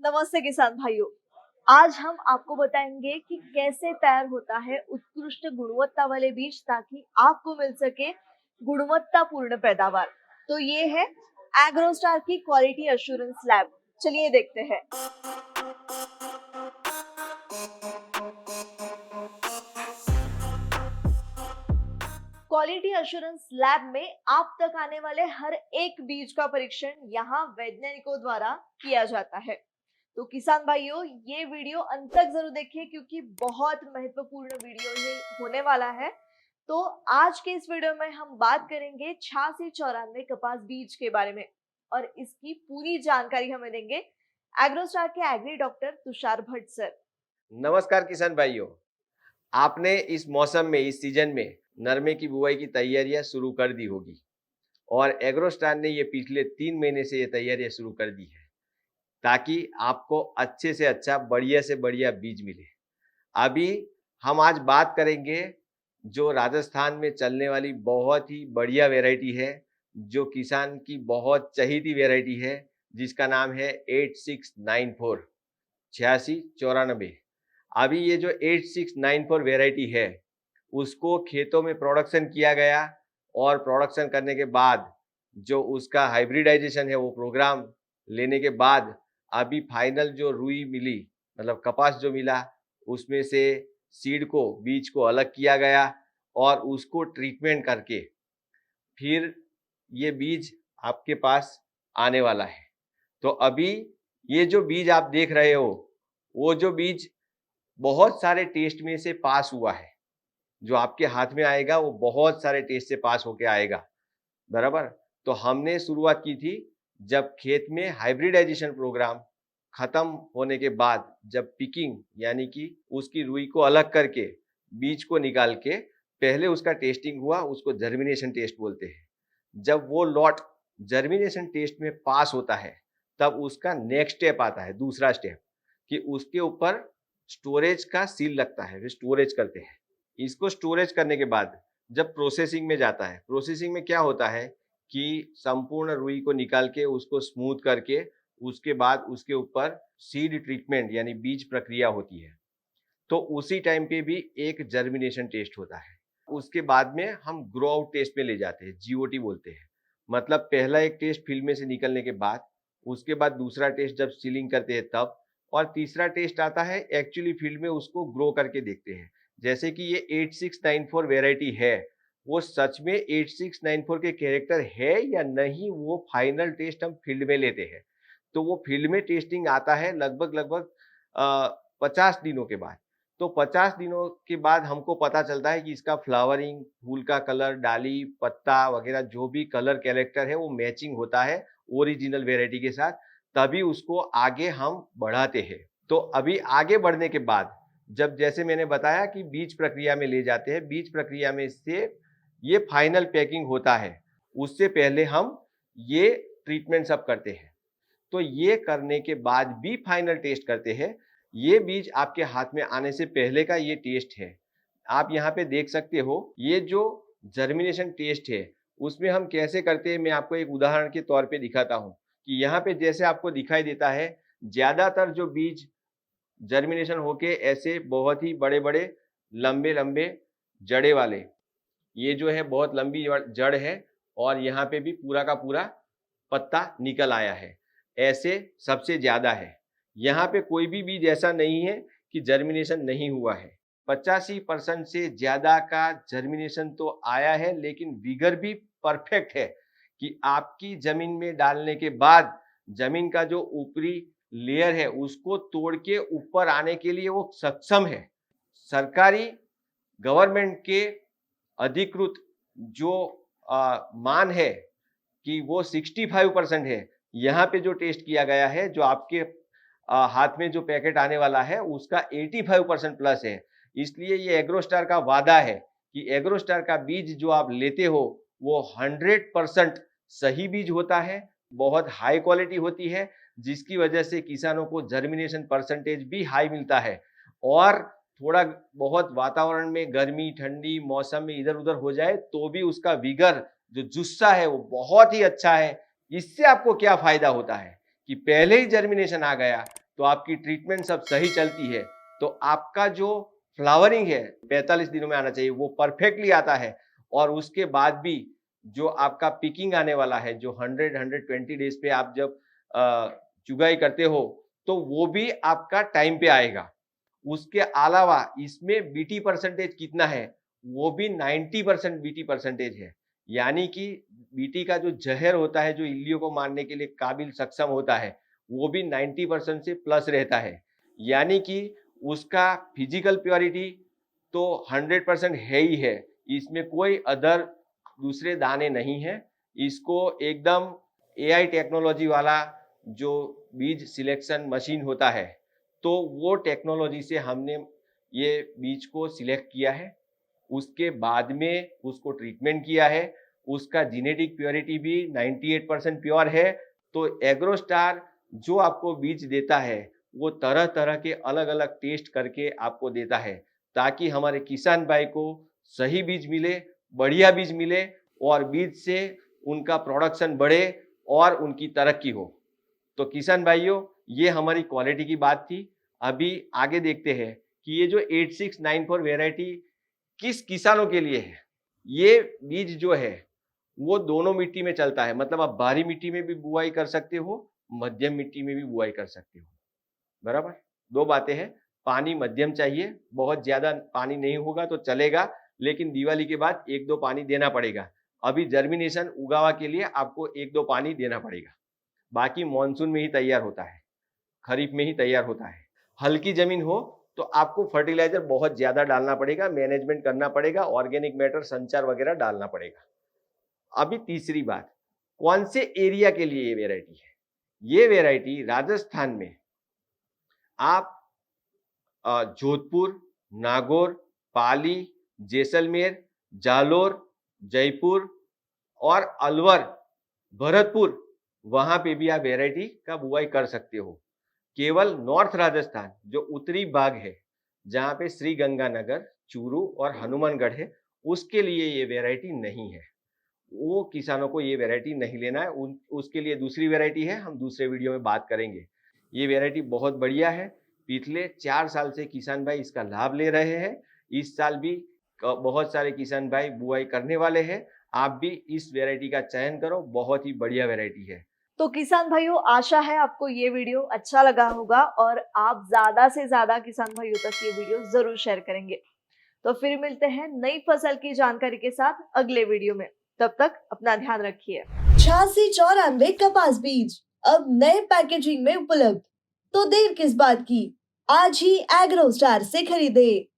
नमस्ते किसान भाइयों। आज हम आपको बताएंगे कि कैसे तैयार होता है उत्कृष्ट गुणवत्ता वाले बीज ताकि आपको मिल सके गुणवत्तापूर्ण पैदावार। तो ये है एग्रोस्टार की क्वालिटी एश्योरेंस लैब। चलिए देखते हैं। क्वालिटी एश्योरेंस लैब में आप तक आने वाले हर एक बीज का परीक्षण यहाँ वैज्ञानिकों द्वारा किया जाता है। तो किसान भाइयों, ये वीडियो अंत तक जरूर देखिए क्योंकि बहुत महत्वपूर्ण वीडियो ये होने वाला है। तो आज के इस वीडियो में हम बात करेंगे 8694 कपास बीज के बारे में और इसकी पूरी जानकारी हमें देंगे एग्रोस्टार के agri doctor Tushar Bhatt sir. नमस्कार किसान भाइयों। आपने इस मौसम में, इस सीजन में नरमे की बुआई की तैयारियां शुरू कर दी होगी और एग्रोस्टार ने ये पिछले 3 महीने से ये तैयारियां शुरू कर दी है ताकि आपको अच्छे से अच्छा, बढ़िया से बढ़िया बीज मिले। अभी हम आज बात करेंगे जो राजस्थान में चलने वाली बहुत ही बढ़िया वैरायटी है, जो किसान की बहुत चहीती वैरायटी है, जिसका नाम है 8694 8694। अभी ये जो 8694 वैरायटी है उसको खेतों में प्रोडक्शन किया गया और प्रोडक्शन करने के बाद जो उसका हाइब्रिडाइजेशन है वो प्रोग्राम लेने के बाद अभी फाइनल जो रुई मिली, मतलब कपास जो मिला, उसमें से सीड को, बीज को अलग किया गया और उसको ट्रीटमेंट करके फिर ये बीज आपके पास आने वाला है। तो अभी ये जो बीज आप देख रहे हो, वो जो बीज बहुत सारे टेस्ट में से पास हुआ है, जो आपके हाथ में आएगा वो बहुत सारे टेस्ट से पास होके आएगा, बराबर। तो हमने शुरुआत की थी जब खेत में हाइब्रिडाइजेशन प्रोग्राम खत्म होने के बाद, जब पिकिंग यानी कि उसकी रुई को अलग करके बीज को निकाल के पहले उसका टेस्टिंग हुआ, उसको जर्मिनेशन टेस्ट बोलते हैं। जब वो लॉट जर्मिनेशन टेस्ट में पास होता है तब उसका नेक्स्ट स्टेप आता है, दूसरा स्टेप, कि उसके ऊपर स्टोरेज का सील लगता है, वे स्टोरेज करते हैं। इसको स्टोरेज करने के बाद जब प्रोसेसिंग में जाता है, प्रोसेसिंग में क्या होता है कि संपूर्ण रुई को निकाल के उसको स्मूथ करके उसके बाद उसके ऊपर सीड ट्रीटमेंट यानी बीज प्रक्रिया होती है। तो उसी टाइम पे भी एक जर्मिनेशन टेस्ट होता है। उसके बाद में हम ग्रो आउट टेस्ट में ले जाते हैं, जीओटी बोलते हैं। मतलब पहला एक टेस्ट फील्ड में से निकलने के बाद, उसके बाद दूसरा टेस्ट जब सीलिंग करते हैं तब, और तीसरा टेस्ट आता है एक्चुअली फील्ड में उसको ग्रो करके देखते हैं। जैसे कि ये 8694 वेराइटी है, वो सच में 8694 के कैरेक्टर है या नहीं, वो फाइनल टेस्ट हम फील्ड में लेते हैं। तो वो फील्ड में टेस्टिंग आता है लगभग लगभग 50 दिनों के बाद। तो 50 दिनों के बाद हमको पता चलता है कि इसका फ्लावरिंग, फूल का कलर, डाली, पत्ता वगैरह जो भी कलर कैरेक्टर है वो मैचिंग होता है ओरिजिनल वेराइटी के साथ, तभी उसको आगे हम बढ़ाते हैं। तो अभी आगे बढ़ने के बाद जब, जैसे मैंने बताया कि बीज प्रक्रिया में ले जाते हैं, बीज प्रक्रिया में से ये फाइनल पैकिंग होता है, उससे पहले हम ये ट्रीटमेंट सब करते हैं। तो ये करने के बाद भी फाइनल टेस्ट करते हैं। ये बीज आपके हाथ में आने से पहले का ये टेस्ट है। आप यहाँ पे देख सकते हो, ये जो जर्मिनेशन टेस्ट है उसमें हम कैसे करते हैं, मैं आपको एक उदाहरण के तौर पे दिखाता हूँ कि यहाँ पे जैसे आपको दिखाई देता है, ज्यादातर जो बीज जर्मिनेशन होके ऐसे बहुत ही बड़े बड़े लंबे लंबे जड़े वाले, ये जो है बहुत लंबी जड़ है और यहाँ पे भी पूरा का पूरा पत्ता निकल आया है, ऐसे सबसे ज्यादा है। यहाँ पे कोई भी बीज ऐसा नहीं है कि जर्मिनेशन नहीं हुआ है। 85% से ज्यादा का जर्मिनेशन तो आया है, लेकिन विगर भी परफेक्ट है कि आपकी जमीन में डालने के बाद जमीन का जो ऊपरी लेयर है उसको तोड़ के ऊपर आने के लिए वो सक्षम है। सरकारी गवर्नमेंट के अधिकृत जो मान है कि वो 65% है। यहाँ पे जो टेस्ट किया गया है, जो आपके हाथ में जो पैकेट आने वाला है उसका 85% प्लस है। इसलिए ये एग्रोस्टार का वादा है कि एग्रोस्टार का बीज जो आप लेते हो वो 100% सही बीज होता है, बहुत हाई क्वालिटी होती है, जिसकी वजह से किसानों को जर्मिनेशन परसेंटेज भी हाई मिलता है। और थोड़ा बहुत वातावरण में गर्मी ठंडी मौसम में इधर उधर हो जाए तो भी उसका विगर, जो जुस्सा है, वो बहुत ही अच्छा है। इससे आपको क्या फायदा होता है कि पहले ही जर्मिनेशन आ गया, तो आपकी ट्रीटमेंट सब सही चलती है, तो आपका जो फ्लावरिंग है 45 दिनों में आना चाहिए, वो परफेक्टली आता है। और उसके बाद भी जो आपका पिकिंग आने वाला है, जो 100-120 डेज पे आप जब चुगाई करते हो, तो वो भी आपका टाइम पे आएगा। उसके अलावा इसमें बीटी परसेंटेज कितना है, वो भी 90% बीटी परसेंटेज है। यानी कि बीटी का जो जहर होता है, जो इल्लियों को मारने के लिए काबिल सक्षम होता है, वो भी 90% से प्लस रहता है। यानी कि उसका फिजिकल प्योरिटी तो 100% है ही है, इसमें कोई अदर दूसरे दाने नहीं है। इसको एकदम एआई टेक्नोलॉजी वाला जो बीज सिलेक्शन मशीन होता है, तो वो टेक्नोलॉजी से हमने ये बीज को सिलेक्ट किया है, उसके बाद में उसको ट्रीटमेंट किया है, उसका जेनेटिक प्योरिटी भी 98% प्योर है। तो एग्रोस्टार जो आपको बीज देता है, वो तरह तरह के अलग अलग टेस्ट करके आपको देता है, ताकि हमारे किसान भाई को सही बीज मिले, बढ़िया बीज मिले, और बीज से उनका प्रोडक्शन बढ़े और उनकी तरक्की हो। तो किसान भाइयों, ये हमारी क्वालिटी की बात थी। अभी आगे देखते हैं कि ये जो 8694 वेराइटी किस किसानों के लिए है। ये बीज जो है वो दोनों मिट्टी में चलता है, मतलब आप बाहरी मिट्टी में भी बुआई कर सकते हो, मध्यम मिट्टी में भी बुआई कर सकते हो। बराबर, दो बातें हैं, पानी मध्यम चाहिए, बहुत ज्यादा पानी नहीं होगा तो चलेगा, लेकिन दिवाली के बाद 1-2 पानी देना पड़ेगा। अभी जर्मिनेशन उगावा के लिए आपको 1-2 पानी देना पड़ेगा, बाकी मॉनसून में ही तैयार होता है, खरीफ में ही तैयार होता है। हल्की जमीन हो तो आपको फर्टिलाइजर बहुत ज्यादा डालना पड़ेगा, मैनेजमेंट करना पड़ेगा, ऑर्गेनिक मैटर संचार वगैरह डालना पड़ेगा। अभी तीसरी बात, कौन से एरिया के लिए ये वेराइटी है। ये वेराइटी राजस्थान में आप जोधपुर, नागौर, पाली, जैसलमेर, जालोर, जयपुर और अलवर, भरतपुर, वहां पे भी आप वेराइटी का बुआई कर सकते हो। केवल नॉर्थ राजस्थान जो उत्तरी भाग है, जहां पे श्री गंगानगर, चूरू और हनुमानगढ़ है, उसके लिए ये वेराइटी नहीं है। वो किसानों को ये वेराइटी नहीं लेना है, उसके लिए दूसरी वेराइटी है, हम दूसरे वीडियो में बात करेंगे। ये वेराइटी बहुत बढ़िया है, पिछले 4 साल से किसान भाई इसका लाभ ले रहे हैं। इस साल भी बहुत सारे किसान भाई बुआई करने वाले हैं। आप भी इस वेराइटी का चयन करो, बहुत ही बढ़िया वेराइटी है। तो किसान भाइयों, आशा है आपको ये वीडियो अच्छा लगा होगा और आप ज्यादा से ज्यादा किसान भाइयों तक ये वीडियो जरूर शेयर करेंगे। तो फिर मिलते हैं नई फसल की जानकारी के साथ अगले वीडियो में। तब तक अपना ध्यान रखिए। 8694 कपास बीज अब नए पैकेजिंग में उपलब्ध, तो देर किस बात की, आज ही एग्रोस्टार से खरीदे।